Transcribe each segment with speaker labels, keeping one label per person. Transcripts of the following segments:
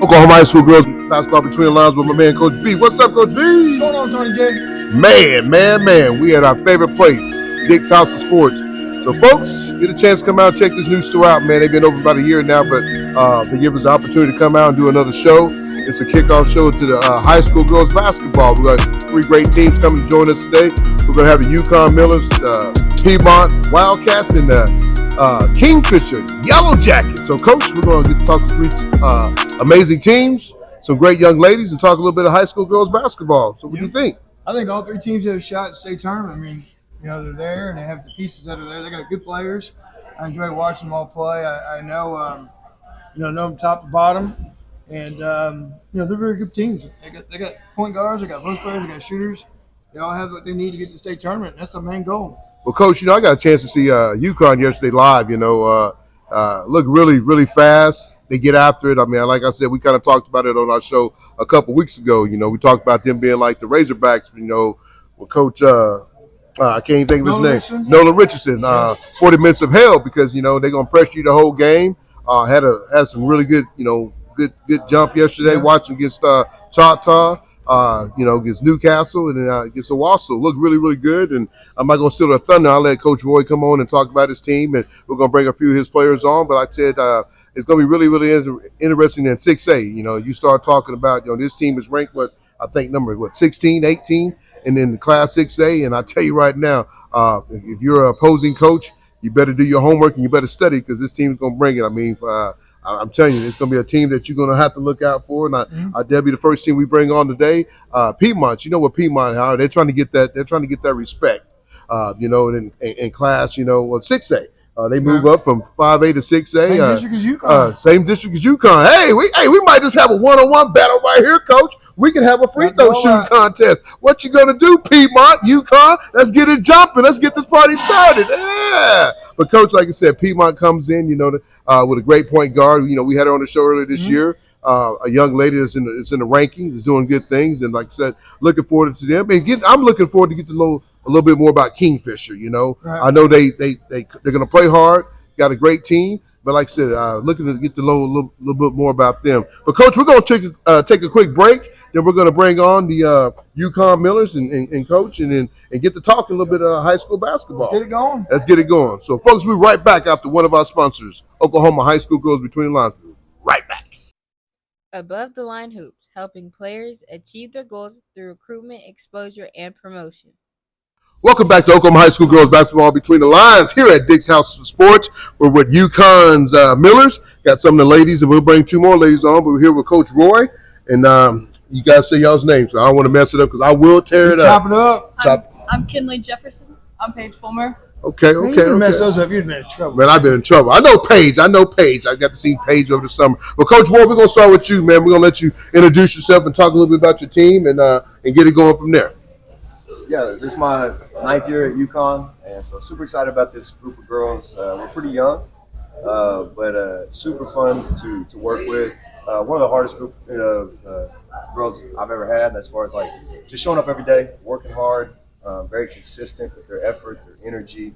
Speaker 1: Oklahoma High School girls basketball between the lines with my man Coach V. What's up, Coach V?
Speaker 2: What's going on, Tony J?
Speaker 1: Man. We at our favorite place, Dick's House of Sports. So, folks, get a chance to come out and check this new store out, man. They've been open about a year now, but they give us the opportunity to come out and do another show. It's a kickoff show to the high school girls basketball. We got 3 great teams coming to join us today. We're going to have the Yukon Millers, Piedmont Wildcats, and the Kingfisher Yellow Jackets. So, Coach, we're going to get to talk to 3 amazing teams, some great young ladies, and talk a little bit of high school girls basketball. So, what do you think?
Speaker 2: I think all 3 teams have a shot at state tournament. I mean, they're there and they have the pieces that are there. They got good players. I enjoy watching them all play. I know, know them top to bottom, and they're very good teams. They got point guards, they got post players, they got shooters. They all have what they need to get to the state tournament. That's the main goal.
Speaker 1: Well, Coach, I got a chance to see Yukon yesterday live. Look really fast. They get after it. I mean, like I said, we kind of talked about it on our show a couple weeks ago. We talked about them being like the Razorbacks. With Coach, I can't even think of his name, Nolan Richardson. 40 minutes of hell because they're gonna pressure you the whole game. Had some really good good jump yesterday.
Speaker 2: Yeah.
Speaker 1: Watching against Choctaw. Against Newcastle and then against Owasso. Look really good. And I'm not going to steal their thunder. I'll let Coach Roy come on and talk about his team, and we're going to bring a few of his players on. But I said it's going to be really interesting in 6A. You start talking about, this team is ranked, number 16, 18, and then the Class 6A. And I tell you right now, if you're an opposing coach, you better do your homework and you better study because this team is going to bring it. I mean, I'm telling you, it's going to be a team that you're going to have to look out for. And they'll be the first team we bring on today. Piedmont, what Piedmont are. They're trying to get that. They're trying to get that respect. In class, 6A. They move up from 5A to 6A.
Speaker 2: Same district as Yukon.
Speaker 1: Same district as Yukon. Hey, we might just have a one-on-one battle right here, Coach. We can have a free throw shooting contest. What you gonna do, Piedmont, Yukon? Let's get it jumping. Let's get this party started. Yeah. But Coach, like I said, Piedmont comes in, with a great point guard. We had her on the show earlier this year. A young lady that's in the rankings, is doing good things, and like I said, looking forward to them. And I'm looking forward to get to know a little bit more about Kingfisher. Right. I know they're going to play hard. Got a great team, but like I said, looking to get to know a little bit more about them. But Coach, we're going to take a quick break. Then we're going to bring on the Yukon Millers and Coach, and get to talking a little bit of high school basketball.
Speaker 2: Let's get it going.
Speaker 1: So, folks, we'll be right back after one of our sponsors, Oklahoma High School Girls Between the Lines. Right back.
Speaker 3: Above the Line Hoops, helping players achieve their goals through recruitment, exposure, and promotion.
Speaker 1: Welcome back to Oklahoma High School Girls Basketball Between the Lines here at Dick's House of Sports. We're with Yukon's Millers. Got some of the ladies, and we'll bring 2 more ladies on, but we're here with Coach Roy. And you guys say y'all's names, so I don't want to mess it up because I will tear it up.
Speaker 2: Chop it up.
Speaker 4: I'm Kenlea Jefferson. I'm Paige Fulmer.
Speaker 1: Okay.
Speaker 2: Mess those up. You've been in trouble.
Speaker 1: Man, I've been in trouble. I know Paige. I got to see Paige over the summer. But Coach Roy, we're going to start with you, man. We're going to let you introduce yourself and talk a little bit about your team and get it going from there.
Speaker 5: Yeah, this is my 9th year at Yukon, and so super excited about this group of girls. We're pretty young, but super fun to work with. One of the hardest group of girls I've ever had, as far as like just showing up every day, working hard, very consistent with their effort, their energy,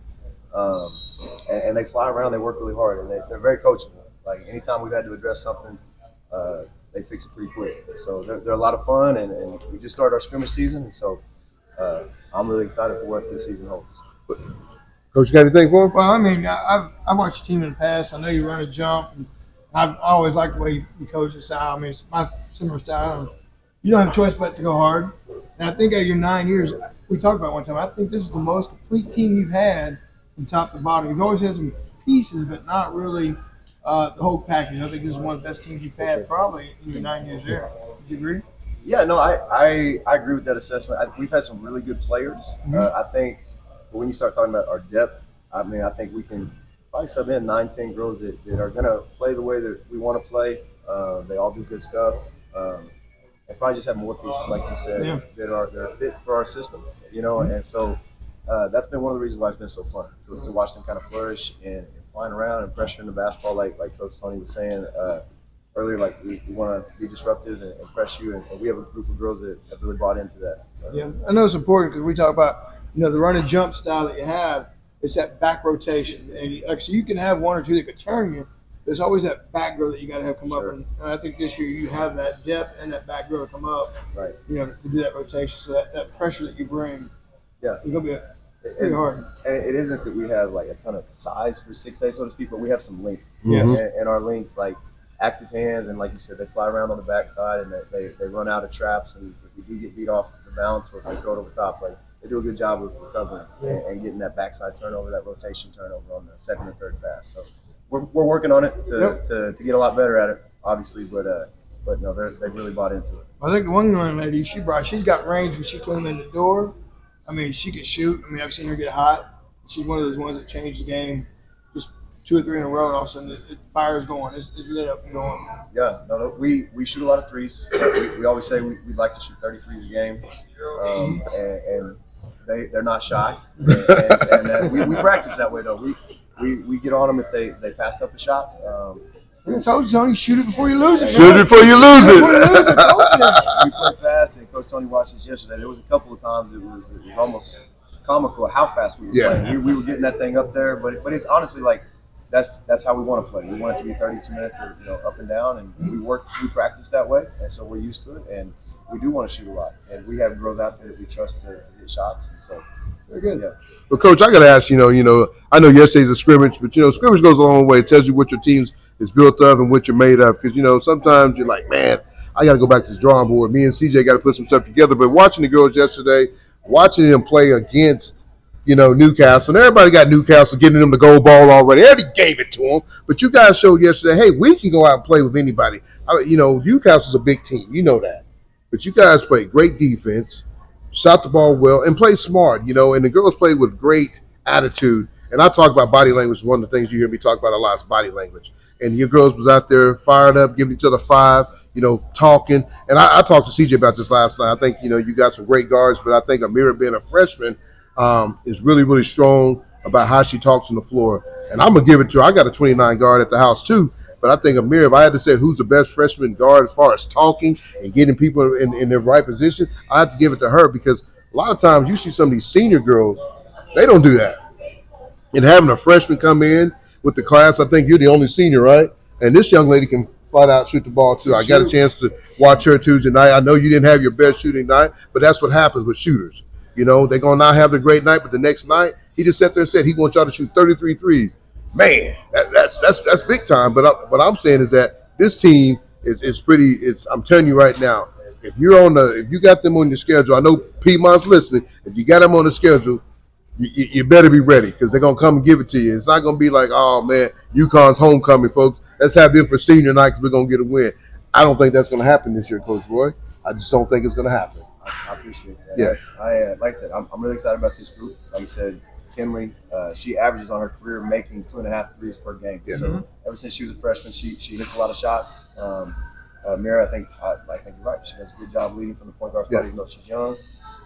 Speaker 5: and they fly around. They work really hard, and they're very coachable. Like anytime we've had to address something, they fix it pretty quick. So they're a lot of fun, and we just started our scrimmage season, and so. I'm really excited for what this season holds.
Speaker 1: Coach, you got anything for him?
Speaker 2: Well, I mean, I've watched your team in the past. I know you run a jump. And I've always liked the way you coach the style. I mean, it's my similar style. You don't have a choice but to go hard. And I think at your 9 years, we talked about one time, I think this is the most complete team you've had from top to bottom. You've always had some pieces, but not really the whole package. I think this is one of the best teams you've had probably in your 9 years there. Do you agree?
Speaker 5: Yeah, no, I agree with that assessment. We've had some really good players. I think when you start talking about our depth, I mean, I think we can probably sub in 9, 10 girls that are going to play the way that we want to play. They all do good stuff. And probably just have more pieces, like you said, that are fit for our system, And so that's been one of the reasons why it's been so fun to watch them kind of flourish and flying around and pressuring the basketball, like Coach Tony was saying. Earlier, like we want to be disruptive and press you, and we have a group of girls that have really bought into that. So.
Speaker 2: Yeah, I know it's important because we talk about the run and jump style that you have. It's that back rotation, and so you can have 1 or 2 that could turn you, There's always that back row that you got to have come
Speaker 5: Sure.
Speaker 2: up, and I think this year you have that depth and that back row to come up,
Speaker 5: Right.
Speaker 2: To do that rotation. So that pressure that you bring,
Speaker 5: Yeah.
Speaker 2: it's gonna be pretty hard.
Speaker 5: And it isn't that we have like a ton of size for 6A, so to speak, but we have some length.
Speaker 2: Yes.
Speaker 5: And our length, like active hands, and like you said, they fly around on the backside and they run out of traps. And if we do get beat off the bounce or if they throw it over the top, like they do a good job of recovering and getting that backside turnover, that rotation turnover on the second or third pass. So we're working on it to get a lot better at it, obviously, but no, they've really bought into it.
Speaker 2: I think the one young lady she's got range when she came in the door. I mean, she can shoot. I mean, I've seen her get hot. She's one of those ones that changed the game. Just 2 or 3 in a row, and all of a sudden the fire's going. It's lit up and going.
Speaker 5: Yeah, no, we shoot a lot of threes. We always say we'd like to shoot 33s a game, and they're not shy. And we practice that way though. We get on them if they pass up a shot.
Speaker 2: I told you, Tony, shoot it before you lose it.
Speaker 1: Shoot it before you lose it.
Speaker 5: We play fast, and Coach Tony watched us yesterday. There was a couple of times it was almost comical how fast we were playing. We were getting that thing up there, but it's honestly like that's how we want to play. We want it to be 32 minutes of, up and down, and we practice that way, and so we're used to it, and we do want to shoot a lot, and we have girls out there that we trust to hit shots, and so
Speaker 2: very good.
Speaker 5: Yeah.
Speaker 1: But Coach, I got to ask, I know yesterday's a scrimmage, but scrimmage goes a long way. It tells you what your team's is built of and what you're made of. Because sometimes you're like, man, I got to go back to the drawing board. Me and CJ got to put some stuff together. But watching the girls yesterday, watching them play against Newcastle, and everybody got Newcastle getting them the gold ball already. They already gave it to them. But you guys showed yesterday, hey, we can go out and play with anybody. Newcastle's a big team. You know that. But you guys played great defense, shot the ball well, and played smart, and the girls played with great attitude. And I talk about body language. One of the things you hear me talk about a lot is body language. And your girls was out there fired up, giving each other five, talking. And I talked to CJ about this last night. I think, you got some great guards, but I think Amira, being a freshman, is really, really strong about how she talks on the floor. And I'm going to give it to her. I got a 29 guard at the house, too. But I think Amira, if I had to say who's the best freshman guard as far as talking and getting people in their right position, I have to give it to her, because a lot of times you see some of these senior girls, they don't do that. And having a freshman come in with the class, I think you're the only senior, right? And this young lady can flat out shoot the ball, too. I got a chance to watch her Tuesday night. I know you didn't have your best shooting night, but that's what happens with shooters. They're going to not have a great night, but the next night, he just sat there and said he wants y'all to shoot 33 threes. Man, that's big time. But what I'm saying is that this team is pretty. I'm telling you right now, if you got them on your schedule, I know Piedmont's listening. If you got them on the schedule, you better be ready, because they're going to come and give it to you. It's not going to be like, oh, man, UConn's homecoming, folks. Let's have them for senior night because we're going to get a win. I don't think that's going to happen this year, Coach Roy. I just don't think it's going to happen.
Speaker 5: I appreciate that.
Speaker 1: Yeah.
Speaker 5: I like I said, I'm really excited about this group. Like you said, Kenlea, she averages on her career making 2.5 threes per game.
Speaker 1: Yeah.
Speaker 5: So ever since she was a freshman, she hits a lot of shots. Mira, I think you're right. She does a good job leading from the point guard spot, even though she's young.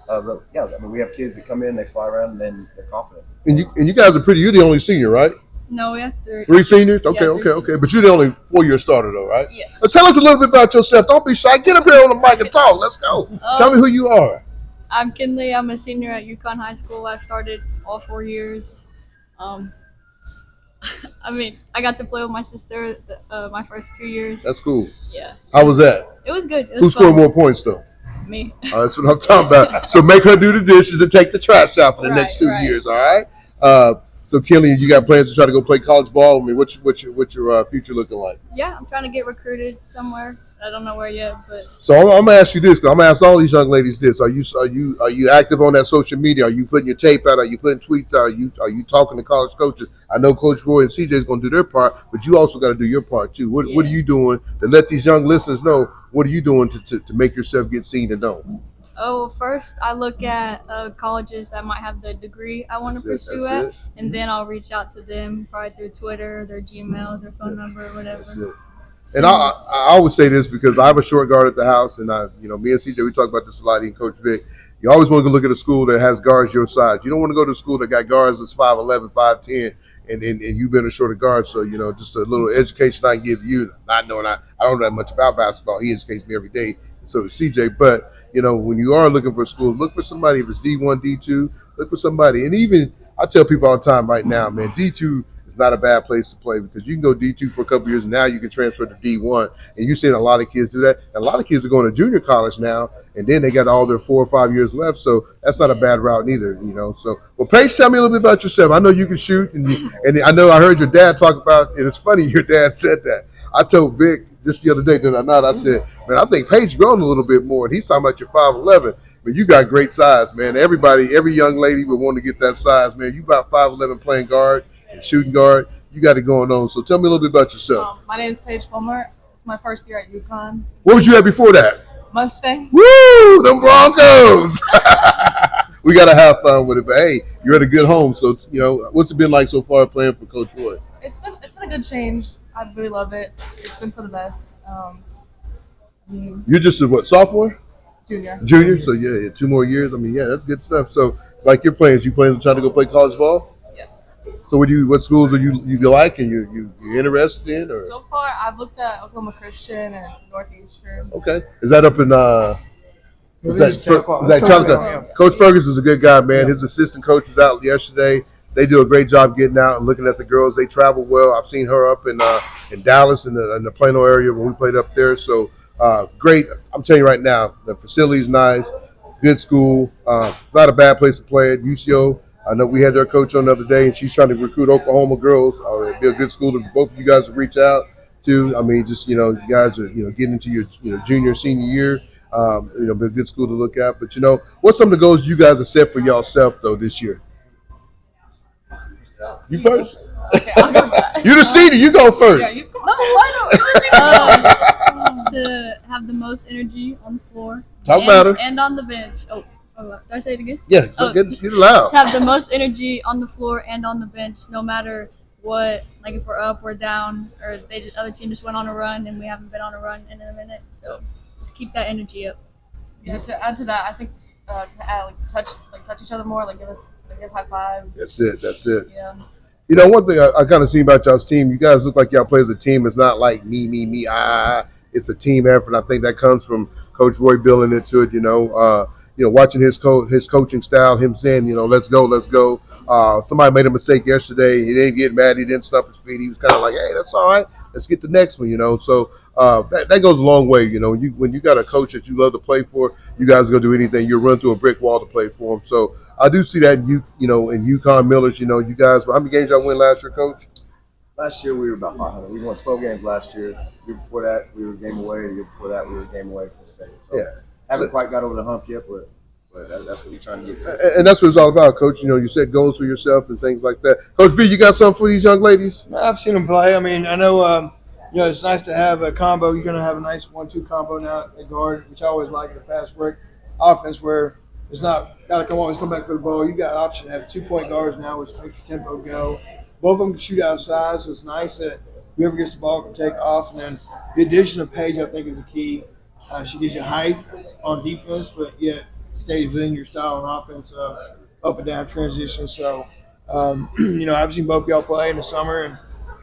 Speaker 5: But yeah, I mean, we have kids that come in, they fly around, and then they're confident.
Speaker 1: And you guys are pretty. You're the only senior, right?
Speaker 4: No, we have 3.
Speaker 1: 3 seniors? Okay,
Speaker 4: Yeah,
Speaker 1: okay. But you're the only 4-year starter, though, right?
Speaker 4: Yeah.
Speaker 1: Tell us a little bit about yourself. Don't be shy. Get up here on the mic and talk. Let's go. Tell me who you are.
Speaker 4: I'm Kenlea. I'm a senior at Yukon High School. I've started all 4 years. I mean, I got to play with my sister my first 2 years.
Speaker 1: That's cool.
Speaker 4: Yeah.
Speaker 1: How was that?
Speaker 4: It was good. It
Speaker 1: Who
Speaker 4: was
Speaker 1: scored
Speaker 4: fun.
Speaker 1: more points, though?
Speaker 4: Me.
Speaker 1: That's what I'm talking about. So make her do the dishes and take the trash out for the next 2 years, all right? So, Kenlea, you got plans to try to go play college ball? I mean, what's your future looking like?
Speaker 4: Yeah, I'm trying to get recruited somewhere. I don't know where yet, but
Speaker 1: So I'm gonna ask you this, because I'm gonna ask all these young ladies this: Are you active on that social media? Are you putting your tape out? Are you putting tweets out? Are you talking to college coaches? I know Coach Roy and CJ is gonna do their part, but you also got to do your part too. What are you doing to let these young listeners know? What are you doing to make yourself get seen and known?
Speaker 4: Oh, first I look at colleges that might have the degree I want to pursue at, and then I'll reach out to them probably through Twitter, their Gmail, their phone number, or whatever.
Speaker 1: That's it. And I always say this because I have a short guard at the house, and me and CJ, we talk about this a lot. And Coach Vic, you always want to look at a school that has guards your size. You don't want to go to a school that got guards that's 5'11", 5'10", and you've been a shorter guard. So just a little education I can give you, not knowing I don't know that much about basketball. He educates me every day, and so does CJ. But when you are looking for a school, look for somebody. If it's D1, D2, look for somebody. And even I tell people all the time right now, man, D2 is not a bad place to play because you can go D2 for a couple years and now you can transfer to D1. And you're seeing a lot of kids do that. And a lot of kids are going to junior college now, and then they got all their 4 or 5 years left. So that's not a bad route neither, So, well, Paige, tell me a little bit about yourself. I know you can shoot, and I know I heard your dad talk about, and it's funny your dad said that. I told Vic just the other day, did I not? I said, man, I think Paige grown a little bit more, and he's talking about your 5'11". But you got great size, man. Every young lady would want to get that size, man. You about 5'11" playing guard and shooting guard. You got it going on. So tell me a little bit about yourself.
Speaker 6: My name is Paige Fulmer. It's my first year at Yukon.
Speaker 1: What was you at before that?
Speaker 6: Mustang.
Speaker 1: Woo! Them Broncos! We got to have fun with it. But, hey, you're at a good home. So, what's it been like so far playing for Coach Roy?
Speaker 6: It's been a good change. I really love it. It's been for the best.
Speaker 1: You're just a sophomore?
Speaker 6: Junior.
Speaker 1: So, yeah, 2 more years. I mean, yeah, that's good stuff. So, like your plans, you planning to try to go play college ball?
Speaker 6: Yes.
Speaker 1: So, what schools are you like and you're interested in? Or?
Speaker 6: So far, I've looked at Oklahoma Christian and Northeastern.
Speaker 1: Okay. Is that up in is that
Speaker 2: Chillicothe?
Speaker 1: Yeah. Coach Ferguson's a good guy, man. Yeah. His assistant coach was out yesterday. They do a great job getting out and looking at the girls. They travel well. I've seen her up in Dallas in the Plano area when we played up there. So great. I'm telling you right now, the facility's nice, good school, not a bad place to play at UCO. I know we had their coach on the other day, and she's trying to recruit Oklahoma girls. It'd be a good school to both of you guys to reach out to. I mean, just you guys are getting into your junior, senior year. Be a good school to look at. But what's some of the goals you guys have set for yourself though this year? You first.
Speaker 6: Okay, I'll go back.
Speaker 1: You're the senior. You go first.
Speaker 6: Yeah, you go. No, why not?
Speaker 4: To have the most energy on the floor.
Speaker 1: Talk about it.
Speaker 4: And on the bench. Oh, did I say it again?
Speaker 1: Yeah, so get it loud.
Speaker 4: To have the most energy on the floor and on the bench, no matter what, like if we're up, we're down, or other team just went on a run and we haven't been on a run in a minute. So just keep that energy up.
Speaker 6: Yeah, to add to that, I think to add, touch each other more, give high fives.
Speaker 1: That's it.
Speaker 6: Yeah.
Speaker 1: One thing I kind of see about y'all's team, you guys look like y'all play as a team. It's not like me, It's a team effort. I think that comes from Coach Roy building into it. Watching his coaching style, him saying, let's go. Somebody made a mistake yesterday. He didn't get mad. He didn't stump his feet. He was kind of like, hey, that's all right. Let's get the next one. So that goes a long way. When you got a coach that you love to play for, you guys are gonna do anything. You'll run through a brick wall to play for him. So I do see that in Yukon Millers. You guys. How many games y'all win last year, Coach?
Speaker 5: Last year we were about 500. We won 12 games last year. The year before that we were a game away. The year before that we were a game away from the state. So haven't quite got over the hump yet, but that's what we're trying to get to.
Speaker 1: And that's what it's all about, Coach. You set goals for yourself and things like that. Coach V, you got something for these young ladies?
Speaker 2: I've seen them play. I mean, I know it's nice to have a combo. You're going to have a nice 1-2 combo now at guard, which I always like in the fast break offense where it's not got to always come back for the ball. You got an option to have 2-point guards now, which makes the tempo go. Both of them can shoot outside, so it's nice that whoever gets the ball can take off. And then the addition of Paige, I think, is the key. She gives you height on defense, but yet stays within your style on offense, up and down transition. So, I've seen both y'all play in the summer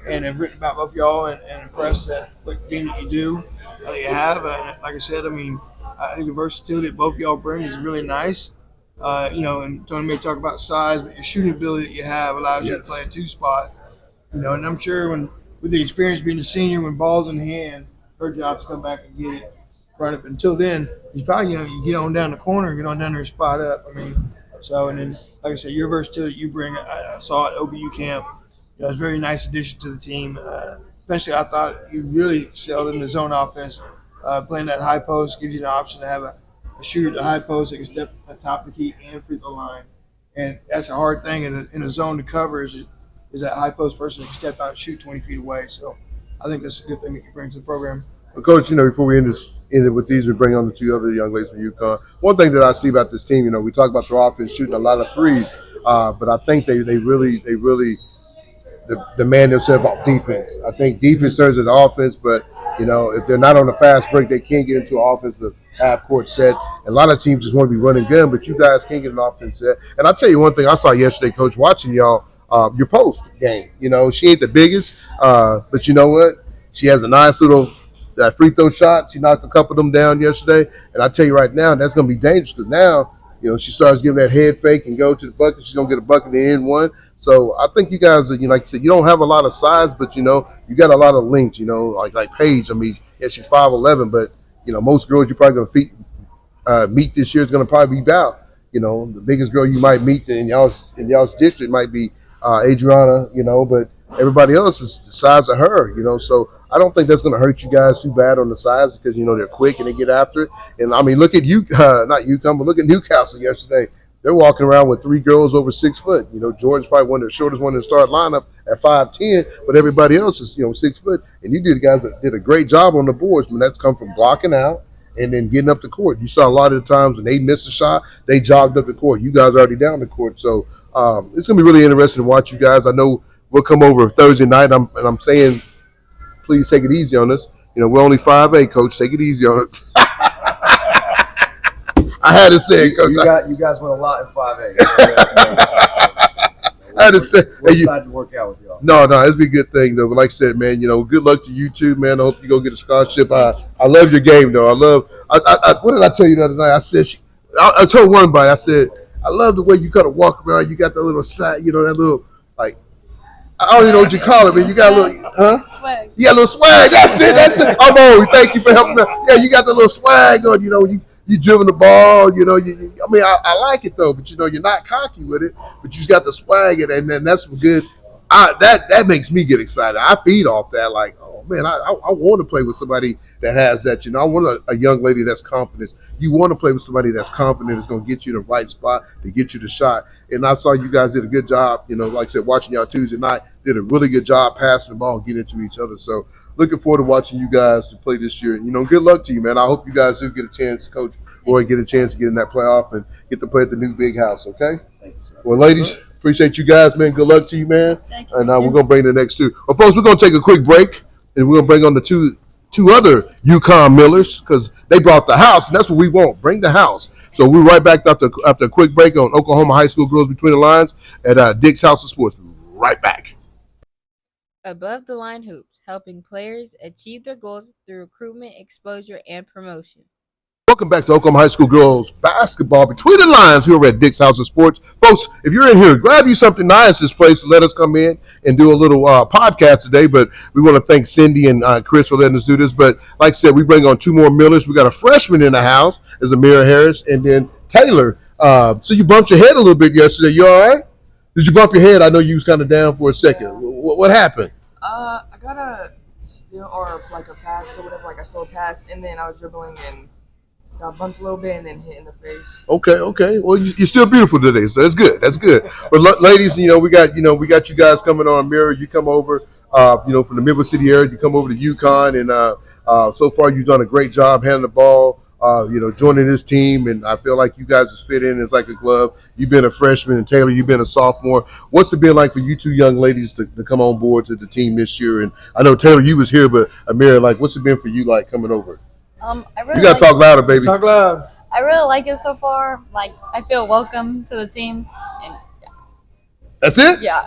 Speaker 2: and have written about both y'all and impressed that what game that you do, that you have. And like I said, I mean, I think the versatility that both y'all bring is really nice. And Tony may talk about size, but your shooting ability that you have allows you to play a 2-spot. And I'm sure with the experience being a senior, when ball's in hand, her job is to come back and get it right up. Until then, you probably you get on down the corner, get on down there and spot up. I mean, and then like I said, your versatility you bring. I saw at OBU camp. It was a very nice addition to the team. Especially, I thought you really excelled in the zone offense. Playing that high post gives you the option to have a shooter at the high post that can step at the top of the key and free throw line. And that's a hard thing in a zone to cover is that high post person that can step out and shoot 20 feet away. So I think that's a good thing that you bring to the program.
Speaker 1: Well, Coach, before we end it with these, we bring on the 2 other young ladies from UConn. One thing that I see about this team, we talk about their offense shooting a lot of threes, but I think they really demand themselves off defense. I think defense serves as the offense, but if they're not on the fast break, they can't get into an offensive half-court set. A lot of teams just want to be running gun, but you guys can't get an offense set. And I'll tell you one thing I saw yesterday, Coach, watching y'all, your post game. She ain't the biggest, but you know what? She has a nice little free throw shot. She knocked a couple of them down yesterday. And I tell you right now, that's going to be dangerous because now, she starts giving that head fake and go to the bucket. She's going to get a bucket in the end one. So I think you guys, like you said, you don't have a lot of size, but you got a lot of length. Like Paige. I mean, yeah, she's 5'11", but most girls you're probably meet this year is going to probably be Val. The biggest girl you might meet in y'all's district might be Adriana. But everybody else is the size of her. So I don't think that's going to hurt you guys too bad on the size because they're quick and they get after it. And I mean, look at you, not UConn, but look at Newcastle yesterday. They're walking around with 3 girls over 6 foot. George's probably one of the shortest one in the start lineup at 5'10", but everybody else is 6 foot. And you guys did a great job on the boards. I mean, that's come from blocking out and then getting up the court. You saw a lot of the times when they missed a shot, they jogged up the court. You guys are already down the court. So it's going to be really interesting to watch you guys. I know we'll come over Thursday night, and I'm saying, please take it easy on us. We're only 5A, Coach. Take it easy on us. I had to say it, Coach.
Speaker 5: You guys went a lot in 5A.
Speaker 1: I had to say,
Speaker 5: we're excited to work out with y'all.
Speaker 1: No, it's be a good thing though. But like I said, man, good luck to you too, man. I hope you go get a scholarship. I love your game though. What did I tell you the other night? I said, I told one buddy, I said, I love the way you kind of walk around. You got that little side, that little like. I don't even know what you call it, man. You got a little,
Speaker 4: Swag.
Speaker 1: You got a little swag. That's it. I'm on. Thank you for helping me. Yeah, you got the little swag on. You driven the ball. I like it though. But you're not cocky with it. But you just got the swag, and then that's some good. That makes me get excited. I feed off that. Like, oh man, I want to play with somebody that has that. I want a young lady that's confident. You want to play with somebody that's confident. That's going to get you the right spot to get you the shot. And I saw you guys did a good job. Like I said, watching y'all Tuesday night, did a really good job passing the ball, getting to each other. So looking forward to watching you guys to play this year. Good luck to you, man. I hope you guys do get a chance, Coach Roy, get a chance to get in that playoff and get to play at the new big house. Okay.
Speaker 5: Thank you, sir.
Speaker 1: Well, ladies, appreciate you guys, man. Good luck to you, man.
Speaker 4: Thank you.
Speaker 1: And we're gonna bring the next two. Well, folks, we're gonna take a quick break, and we're gonna bring on the two other Yukon Millers because they brought the house, and that's what we want. Bring the house. So we're right back after a quick break on Oklahoma High School Girls Between the Lines at Dick's House of Sports. Right back.
Speaker 3: Above the Line Hoops, helping players achieve their goals through recruitment, exposure, and promotion.
Speaker 1: Welcome back to Oklahoma High School Girls Basketball Between the Lines here at Dick's House of Sports. Folks, if you're in here, grab you something nice this place to let us come in and do a little podcast today. But we want to thank Cindy and Chris for letting us do this. But like I said, we bring on 2 more Millers. We got a freshman in the house, is Amira Harris, and then Taylor. So you bumped your head a little bit yesterday. You all right? Did you bump your head? I know you was kind of down for a second. What happened?
Speaker 7: I got a steal or like a pass or whatever, like I stole a pass, and then I was dribbling and got bumped a little bit and then hit in the face.
Speaker 1: Okay. Well, you're still beautiful today, so that's good. But ladies, we got you guys coming on. Amira, you come over, from the Midwest City area. You come over to Yukon, and so far you've done a great job handling the ball. Joining this team, and I feel like you guys just fit in. It's like a glove. You've been a freshman, and Taylor, you've been a sophomore. What's it been like for you 2 young ladies to come on board to the team this year? And I know Taylor, you was here, but Amira, like, what's it been for you like coming over?
Speaker 8: I really
Speaker 1: You gotta talk louder, baby.
Speaker 2: Talk loud.
Speaker 8: I really like it so far. Like, I feel welcome to the team, and
Speaker 1: That's it.
Speaker 8: yeah.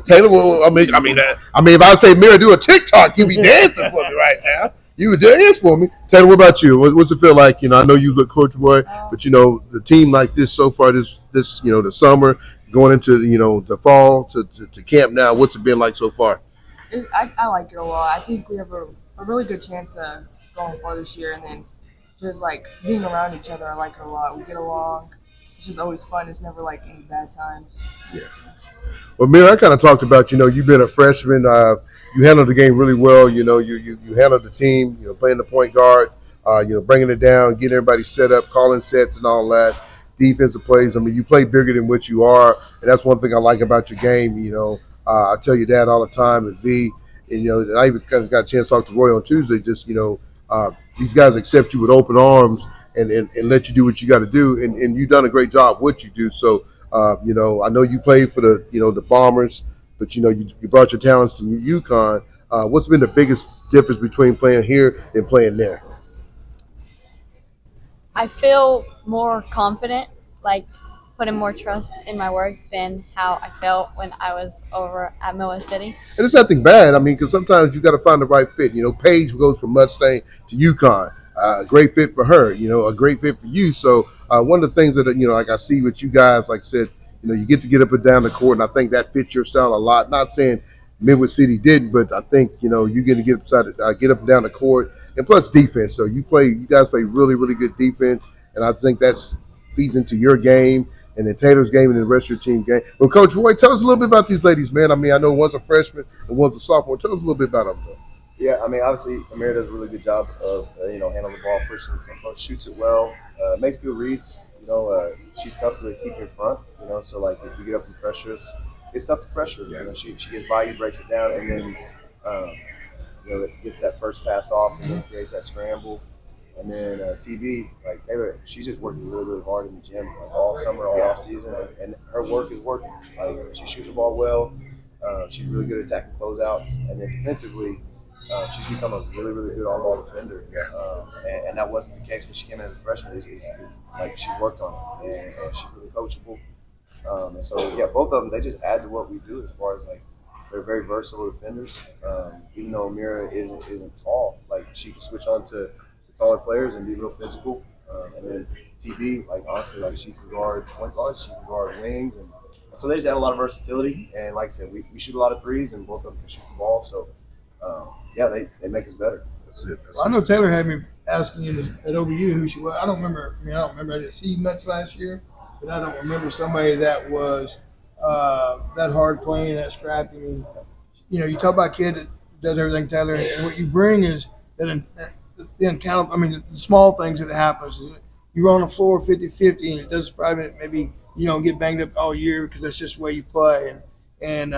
Speaker 1: Taylor, well, I mean, if I say Amira, do a TikTok, you be dancing for me right now. You would dance for me. Taylor, what about you? What's it feel like? I know you was with Coach Roy, but the team like this so far, this the summer going into the fall to camp now. What's it been like so far?
Speaker 7: I like it a lot. I think we have a really good chance of going far this year, and then just like being around each other, I like it a lot. We get along. It's just always fun. It's never like any bad times.
Speaker 1: Yeah. Well, Mira, I kind of talked about, you've been a freshman. You handled the game really well. You handled the team, playing the point guard, bringing it down, getting everybody set up, calling sets and all that, defensive plays. I mean, you play bigger than what you are, and that's one thing I like about your game. I tell you that all the time at V, and, I even kind of got a chance to talk to Roy on Tuesday, just, these guys accept you with open arms and let you do what you got to do, and you've done a great job what you do. So, I know you played for the Bombers, but you brought your talents to Yukon. What's been the biggest difference between playing here and playing there?
Speaker 8: I feel more confident, like putting more trust in my work than how I felt when I was over at Midwest City.
Speaker 1: And it's nothing bad. I mean, because sometimes you got to find the right fit. Paige goes from Mustang to Yukon. Great fit for her. A great fit for you. So one of the things that like I see with you guys, like I said, you get to get up and down the court, and I think that fits your style a lot. Not saying Midwood City didn't, but I think you get to get up and down the court, and plus defense. So you guys play really really good defense, and I think that's feeds into your game, and then Taylor's game, and the rest of your team game. Well, Coach Roy, tell us a little bit about these ladies, man. I mean, I know one's a freshman and one's a sophomore. Tell us a little bit about them, though.
Speaker 5: Yeah, I mean, obviously, Amira does a really good job of handling the ball first in the tempo, shoots it well, makes good reads. She's tough to keep in front. So like if you get up and pressure us, it's tough to pressure her. She gets by you, breaks it down, and then gets that first pass off and then creates that scramble. And then TV, like Taylor, she's just working really, really hard in the gym, like all summer, all off season, and her work is working. Like she shoots the ball well. She's really good at attacking closeouts, and then defensively, she's become a really, really good on-ball defender. And that wasn't the case when she came in as a freshman. It's like she worked on it, and she's really coachable. And so, yeah, both of them, they just add to what we do as far as like they're very versatile defenders. Even though Amira isn't tall, like she can switch on to taller players and be real physical. And then TB, like honestly, like she can guard point guards, she can guard wings, and so they just add a lot of versatility. And like I said, we shoot a lot of threes, and both of them can shoot the ball. So yeah, they make us better.
Speaker 1: That's it.
Speaker 2: I know Taylor had me asking you at OBU who she was. I don't remember. I didn't see you much last year, but I don't remember somebody that was that hard playing, that scrappy. I mean, you talk about a kid that does everything, Taylor, and what you bring is that the uncountable. I mean, the small things that happens. You run on the floor 50-50, and it does probably maybe you don't get banged up all year because that's just the way you play. And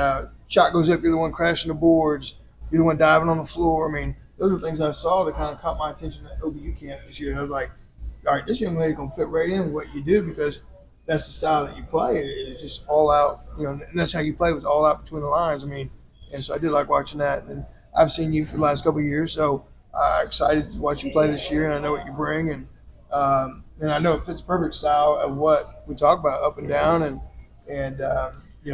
Speaker 2: shot goes up, you're the one crashing the boards. You're the one diving on the floor. I mean, those are things I saw that kind of caught my attention at OBU camp this year. And I was like, all right, this young lady's going to fit right in with what you do because that's the style that you play. It's just all out, and that's how you play, was all out between the lines. I mean, and so I did like watching that. And I've seen you for the last couple of years, so I'm excited to watch you play this year, and I know what you bring. And I know it fits perfect style of what we talk about up and down and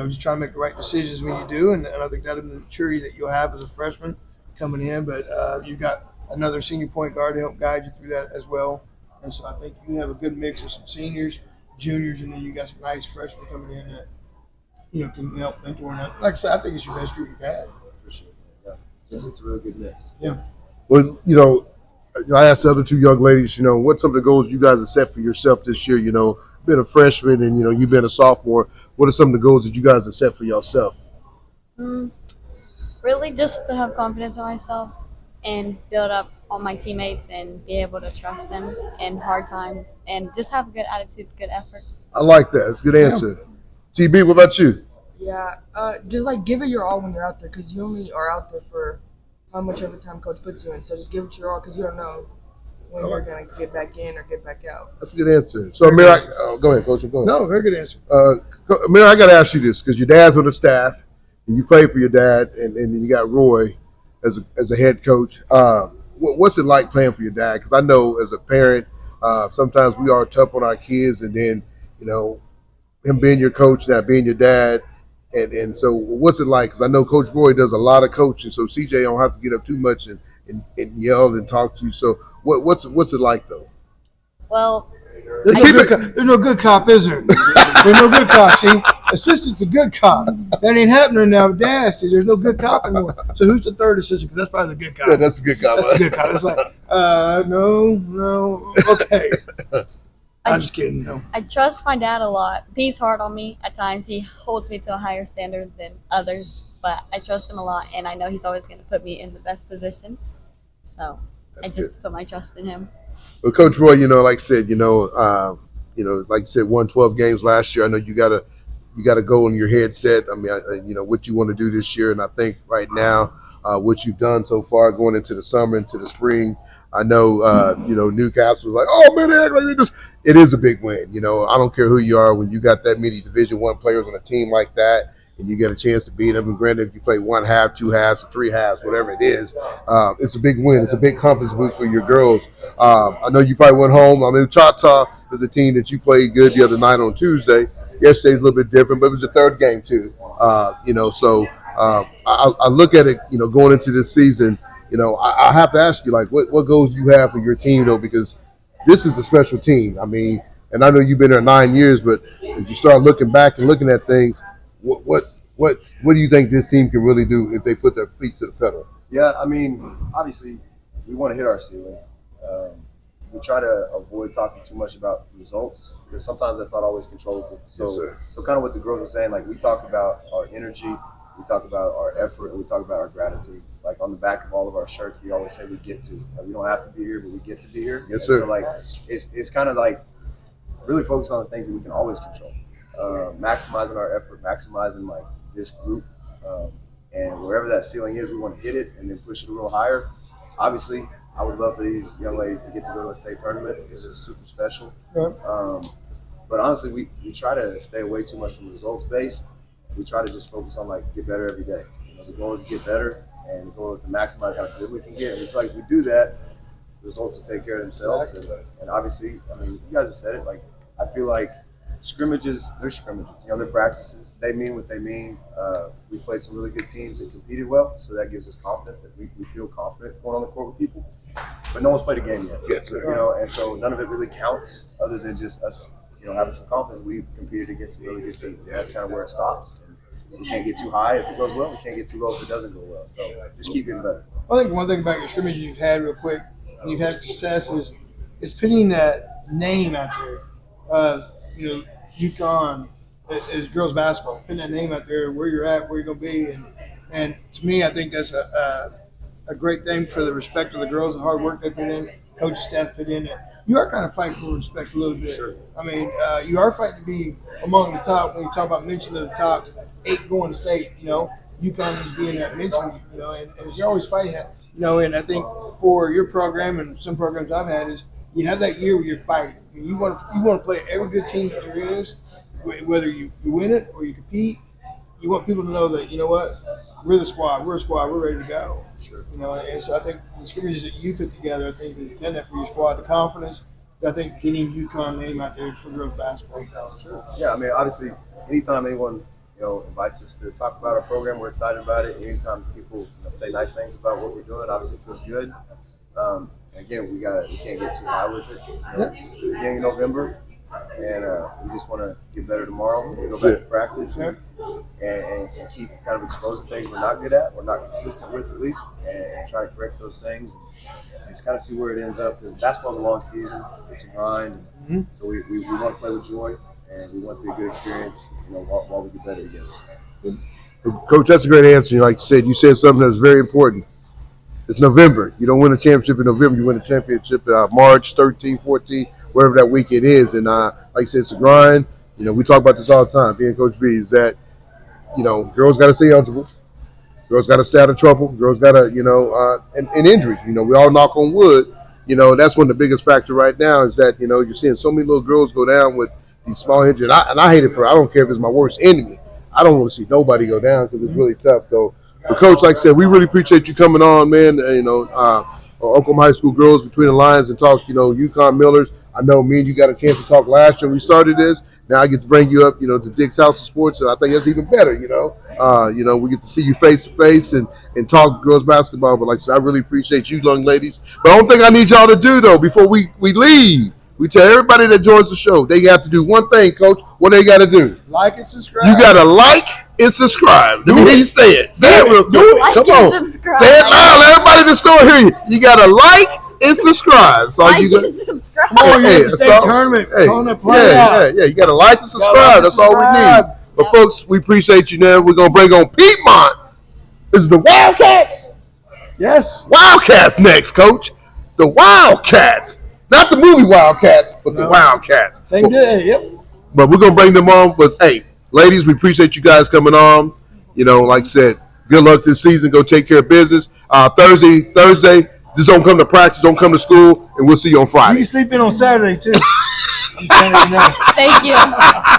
Speaker 2: just trying to make the right decisions when you do. And I think that'll be the maturity that you'll have as a freshman coming in. But you've got another senior point guard to help guide you through that as well. And so I think you have a good mix of some seniors, juniors, and then you got some nice freshmen coming in that can help mentor. And like I said, I think it's your best group you've had.
Speaker 5: Yeah, it's a really good mix.
Speaker 2: Yeah.
Speaker 1: Well, I asked the other two young ladies, what's some of the goals you guys have set for yourself this year? Been a freshman and you've been a sophomore. What are some of the goals that you guys have set for yourself?
Speaker 8: Really just to have confidence in myself and build up on my teammates and be able to trust them in hard times and just have a good attitude, good effort.
Speaker 1: I like that. It's a good answer. TB, what about you?
Speaker 7: Yeah, just like give it your all when you're out there because you only are out there for how much of the time coach puts you in. So just give it your all because you don't know when you're going to get back in or get back out.
Speaker 1: That's a good answer. So, Amira, go ahead, Coach. Go ahead.
Speaker 2: No, very good answer.
Speaker 1: Amira, I got to ask you this because your dad's on the staff and you played for your dad, and then you got Roy as a head coach. What's it like playing for your dad? Because I know as a parent, sometimes we are tough on our kids, and then him being your coach, now being your dad. And so what's it like? Because I know Coach Roy does a lot of coaching, so CJ don't have to get up too much and yell and talk to you. So what's it like, though?
Speaker 8: Well,
Speaker 2: There's no good cop, is there? There's no good cop. See, assistant's a good cop. That ain't happening now. Dad, see, there's no good cop anymore. So who's the third assistant? Because that's probably the good cop.
Speaker 1: Yeah, that's a good cop.
Speaker 2: That's a good cop. It's like, no, okay. I'm just kidding. No.
Speaker 8: I trust my dad a lot. He's hard on me at times. He holds me to a higher standard than others, but I trust him a lot, and I know he's always going to put me in the best position. So
Speaker 1: That's
Speaker 8: I just put my trust in him.
Speaker 1: Well, Coach Roy, like I said, like you said, won 12 games last year. I know you got a goal in your head set. I mean, what you want to do this year, and I think right now, what you've done so far, going into the summer, into the spring. I know, Newcastle was like, oh man, they act like they just. It is a big win. I don't care who you are when you got that many Division I players on a team like that, and you get a chance to beat them. And granted, if you play one half, two halves, three halves, whatever it is, it's a big win. It's a big confidence boost for your girls. I know you probably went home. I mean, Choctaw is a team that you played good the other night on Tuesday. Yesterday's a little bit different, but it was the third game too. So I look at it, going into this season. I have to ask you, like, what goals you have for your team, though, because this is a special team. I mean, And I know you've been there 9 years, but if you start looking back and looking at things, what do you think this team can really do if they put their feet to the pedal?
Speaker 5: Yeah, I mean, obviously, we want to hit our ceiling. We try to avoid talking too much about results because sometimes that's not always controllable. So,
Speaker 1: Yes, sir.
Speaker 5: so kind of what the girls are saying, like we talk about our energy, we talk about our effort, and we talk about our gratitude. Like on the back of all of our shirts, we always say we get to. Like, we don't have to be here, but we get to be here.
Speaker 1: Yes,
Speaker 5: And
Speaker 1: sir.
Speaker 5: So like, it's kind of like really focus on the things that we can always control. Maximizing our effort, maximizing like this group, and wherever that ceiling is, we want to hit it and then push it a little higher. Obviously, I would love for these young ladies to get to go to a state tournament because it's super special. But honestly, we try to stay away too much from results based. We try to just focus on like get better every day. The goal is to get better, and the goal is to maximize how good we can get. And we feel like if we do that, the results will take care of themselves. And obviously, I mean, you guys have said it. Like I feel like scrimmages, they're scrimmages. They're practices. They mean what they mean. We played some really good teams and competed well, so that gives us confidence that we feel confident going on the court with people. But no one's played a game yet.
Speaker 1: Yes, sir.
Speaker 5: And so none of it really counts other than just us, having some confidence. We've competed against some really good teams. And that's kind of where it stops. And we can't get too high if it goes well. We can't get too low if it doesn't go well. So just keep getting better.
Speaker 2: I think one thing about your scrimmages you've had real quick, and you've had success is putting that name out there. Yukon is girls basketball. Putting that name out there, where you're at, where you're going to be, and to me, I think that's a great thing for the respect of the girls, the hard work they put in, coaching staff put in. You are kind of fighting for respect a little bit.
Speaker 5: Sure.
Speaker 2: I mean, you are fighting to be among the top. When you talk about mention of the top 8 going to state, Yukon is being that mention, and you're always fighting that. And I think for your program and some programs I've had is you have that year where you're fighting. You want to play every good team that there is, whether you win it or you compete. You want people to know that, we're the squad, we're ready to go.
Speaker 5: Sure.
Speaker 2: And so I think the scrimmages that you put together, I think you've done that for your squad, the confidence. I think getting Yukon name out there for girls basketball.
Speaker 5: Sure. Yeah, I mean, obviously, anytime anyone invites us to talk about our program, we're excited about it. Anytime people say nice things about what we're doing, obviously it feels good. Again, we can't get too high with it. It's the beginning of November, and we just want to get better tomorrow. Go back to practice and keep kind of exposing things we're not good at, we're not consistent with at least, and try to correct those things. And just kind of see where it ends up. Because basketball's a long season, it's a grind, so we want to play with joy, and we want it to be a good experience. While we get better together.
Speaker 1: Coach, that's a great answer. Like you said something that's very important. It's November. You don't win a championship in November. You win a championship March 13, 14, wherever that week it is. And like I said, it's a grind. We talk about this all the time. Being Coach V is that, girls got to stay eligible. Girls got to stay out of trouble. Girls got to, and injuries. We all knock on wood. That's one of the biggest factor right now is that, you're seeing so many little girls go down with these small injuries. And I hate it I don't care if it's my worst enemy. I don't want to see nobody go down because it's really tough, though. But Coach, like I said, we really appreciate you coming on, man. Oklahoma High School girls between the lines and talk, Yukon Millers. I know me and you got a chance to talk last year when we started this. Now I get to bring you up, to Dick's House of Sports, and I think that's even better, we get to see you face to face and talk girls basketball. But like I said, I really appreciate you young ladies. But the only thing I need y'all to do, though, before we leave, we tell everybody that joins the show, they have to do one thing, Coach. What they got to do?
Speaker 2: Like and subscribe.
Speaker 1: You got to like and subscribe. Let me hear you say it. Say it real quick.
Speaker 8: Like
Speaker 1: Come
Speaker 8: and
Speaker 1: on.
Speaker 8: subscribe.
Speaker 1: Say it loud. Let everybody in the store hear you. You got to like and subscribe. So
Speaker 8: Like
Speaker 1: you got.
Speaker 8: and subscribe.
Speaker 2: Come on, you're at the
Speaker 1: that's
Speaker 2: state
Speaker 1: all.
Speaker 2: tournament.
Speaker 1: Hey,
Speaker 2: On the play
Speaker 1: yeah. You got to like and subscribe. That's all we need. But folks, we appreciate you now. We're gonna bring on Piedmont. Is it the Wildcats?
Speaker 2: Yes.
Speaker 1: Wildcats next, Coach. The Wildcats. Not the movie Wildcats, but the Wildcats.
Speaker 2: Same day. Yep.
Speaker 1: But we're going to bring them on. But, hey, ladies, we appreciate you guys coming on. Like I said, good luck this season. Go take care of business. Thursday, just don't come to practice. Don't come to school. And we'll see you on Friday.
Speaker 2: You can sleep in on Saturday, too. I'm telling you now.
Speaker 8: Thank you.